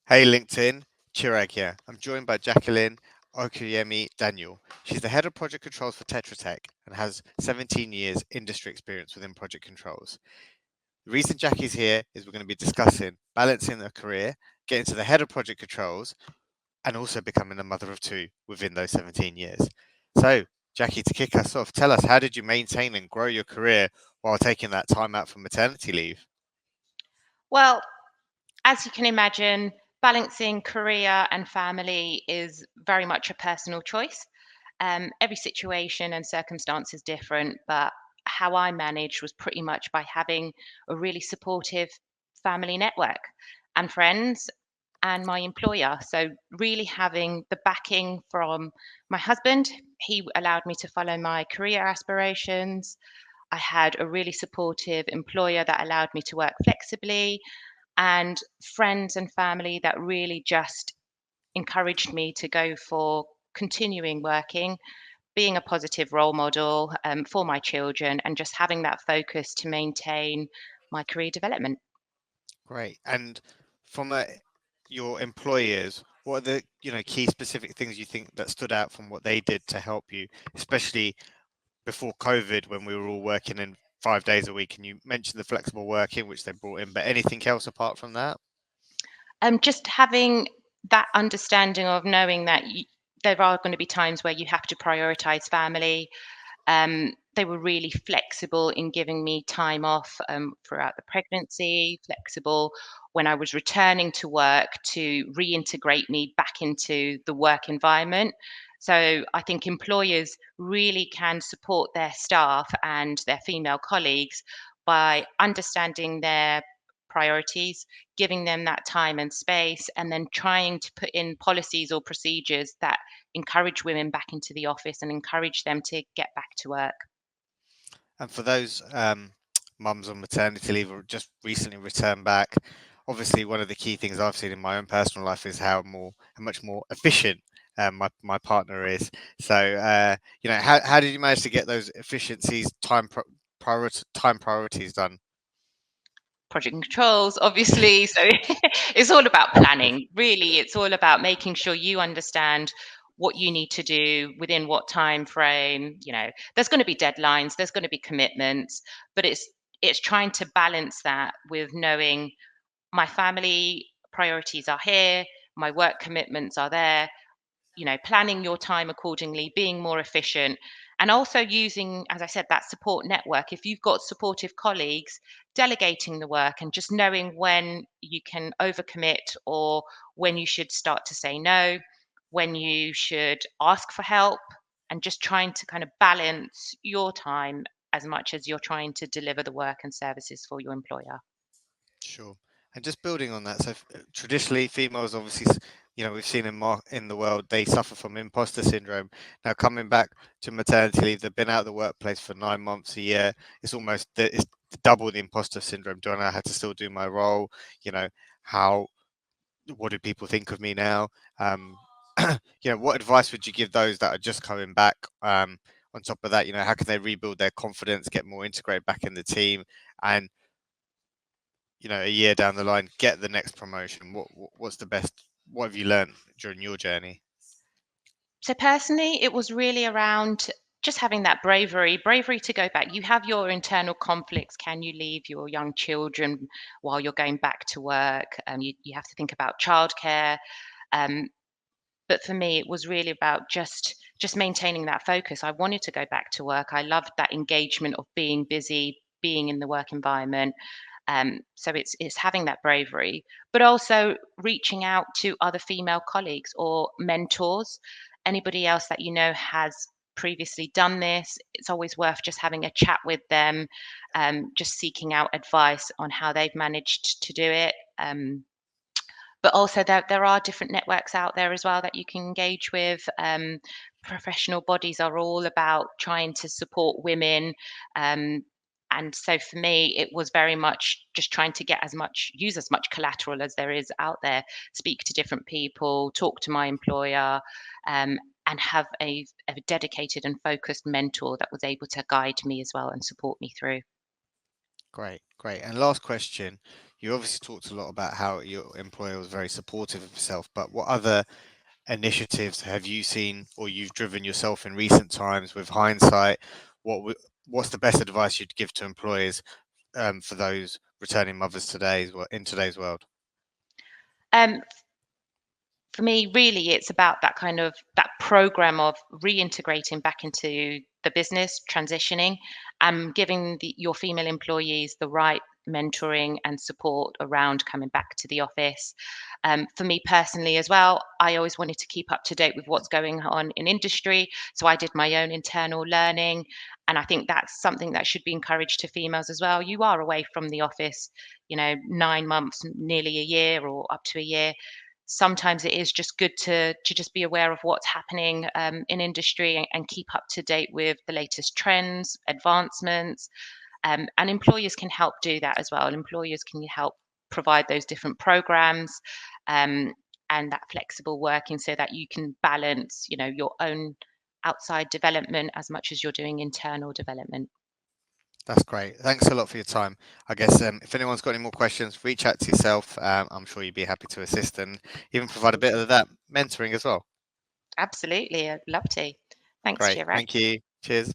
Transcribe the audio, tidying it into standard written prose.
Hey LinkedIn, Chirag here. I'm joined by Jacqueline Okuyemi-Daniel. She's the head of project controls for Tetra Tech and has 17 years industry experience within project controls. The reason Jackie's here is we're going to be discussing balancing a career, getting to the head of project controls, and also becoming a mother of two within those 17 years. So, Jackie, to kick us off, tell us, how did you maintain and grow your career while taking that time out for maternity leave? Well, as you can imagine, balancing career and family is very much a personal choice. Every situation and circumstance is different, but how I managed was pretty much by having a really supportive family network and friends and my employer. So, really having the backing from my husband, he allowed me to follow my career aspirations. I had a really supportive employer that allowed me to work flexibly, and friends and family that really just encouraged me to go for continuing working, being a positive role model for my children, and just having that focus to maintain my career development. Great. And from your employers, what are the key specific things you think that stood out from what they did to help you, especially before COVID when we were all working in 5 days a week? And you mentioned the flexible working, which they brought in, but anything else apart from that? Just having that understanding of knowing that there are going to be times where you have to prioritize family. They were really flexible in giving me time off throughout the pregnancy, flexible when I was returning to work to reintegrate me back into the work environment. So I think employers really can support their staff and their female colleagues by understanding their priorities, giving them that time and space, and then trying to put in policies or procedures that encourage women back into the office and encourage them to get back to work. And for those mums on maternity leave or just recently returned back, obviously one of the key things I've seen in my own personal life is how much more efficient my partner is. So how did you manage to get those efficiencies, time priorities done? Project controls, obviously. So it's all about planning. Really, it's all about making sure you understand what you need to do within what time frame. There's going to be deadlines, there's going to be commitments, but it's trying to balance that with knowing my family priorities are here, my work commitments are there, planning your time accordingly, being more efficient, and also using, as I said, that support network. If you've got supportive colleagues, delegating the work and just knowing when you can overcommit or when you should start to say no, when you should ask for help, and just trying to kind of balance your time as much as you're trying to deliver the work and services for your employer. Sure. And just building on that, so traditionally, females obviously, we've seen in the world, they suffer from imposter syndrome. Now, coming back to maternity leave, they've been out of the workplace for 9 months, a year. It's almost it's double the imposter syndrome. Do I know how to still do my role? You know, how what do people think of me now? Um, what advice would you give those that are just coming back? On top of that, how can they rebuild their confidence, get more integrated back in the team, and a year down the line, get the next promotion? What's the best? What have you learned during your journey? So personally, it was really around just having that bravery to go back. You have your internal conflicts. Can you leave your young children while you're going back to work? You have to think about childcare. Um, but for me, it was really about just maintaining that focus. I wanted to go back to work. I loved that engagement of being busy, being in the work environment. So it's having that bravery, but also reaching out to other female colleagues or mentors, anybody else that has previously done this. It's always worth just having a chat with them, just seeking out advice on how they've managed to do it. But also there are different networks out there as well that you can engage with. Professional bodies are all about trying to support women. Um, and so for me, it was very much just trying to use as much collateral as there is out there, speak to different people, talk to my employer, um, and have a dedicated and focused mentor that was able to guide me as well and support me through. Great, great. And last question. You obviously talked a lot about how your employer was very supportive of yourself, but what other initiatives have you seen or you've driven yourself in recent times with hindsight? What's the best advice you'd give to employers for those returning mothers in today's world? Um, for me, really, it's about that kind of that program of reintegrating back into the business, transitioning, giving your female employees the right mentoring and support around coming back to the office. For me personally, as well, I always wanted to keep up to date with what's going on in industry, so I did my own internal learning, and I think that's something that should be encouraged to females as well. You are away from the office, 9 months, nearly a year, or up to a year. Sometimes it is just good to just be aware of what's happening in industry, and keep up to date with the latest trends, advancements, and employers can help do that as well. Employers can help provide those different programs, um, and that flexible working, so that you can balance, your own outside development as much as you're doing internal development. That's great. Thanks a lot for your time. I guess if anyone's got any more questions, reach out to yourself. I'm sure you'd be happy to assist and even provide a bit of that mentoring as well. Absolutely, I'd love to. Thanks, Great. Chirag. Thank you. Cheers.